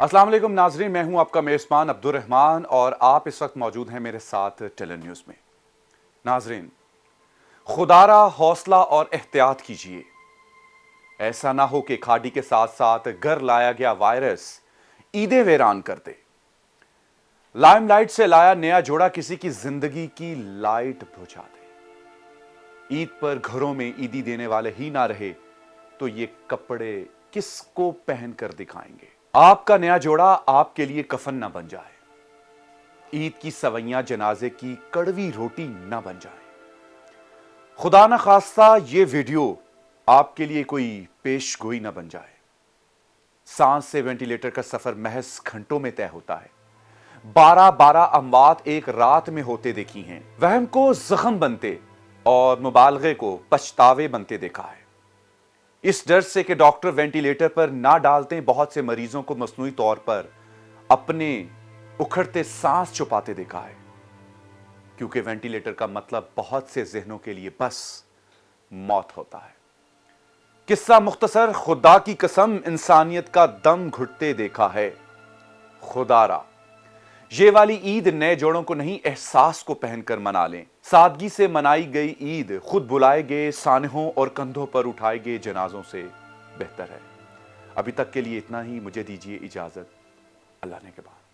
अस्सलाम वालेकुम नाजरीन, मैं हूं आपका मेज़बान अब्दुर्रहमान और आप इस वक्त मौजूद हैं मेरे साथ टेलन न्यूज़ में। नाजरीन, खुदारा हौसला और एहतियात कीजिए। ऐसा ना हो कि खाड़ी के साथ साथ घर लाया गया वायरस ईदें वीरान कर दे। लाइमलाइट से लाया नया जोड़ा किसी की जिंदगी की लाइट बुझा दे। ईद पर घरों में ईदी देने वाले ही ना रहे तो ये कपड़े किसको पहन कर दिखाएंगे। आपका नया जोड़ा आपके लिए कफन ना बन जाए। ईद की सवैयां जनाजे की कड़वी रोटी ना बन जाए। खुदा ना खास्ता ये वीडियो आपके लिए कोई पेशगोई ना बन जाए। सांस से वेंटिलेटर का सफर महज घंटों में तय होता है। 12-12 अमवात एक रात में होते देखी हैं। वहम को जख्म बनते और मुबालगे को पछतावे बनते देखा है। इस डर से कि डॉक्टर वेंटिलेटर पर ना डालते, बहुत से मरीजों को मसनूई तौर पर अपने उखड़ते सांस छुपाते देखा है, क्योंकि वेंटिलेटर का मतलब बहुत से जहनों के लिए बस मौत होता है। किस्सा मुख्तसर, खुदा की कसम इंसानियत का दम घुटते देखा है। खुदारा ये वाली ईद नए जोड़ों को नहीं, एहसास को पहनकर मना लें। सादगी से मनाई गई ईद खुद बुलाए गए सानहों और कंधों पर उठाए गए जनाजों से बेहतर है। अभी तक के लिए इतना ही। मुझे दीजिए इजाजत। अल्लाह ने के बाद।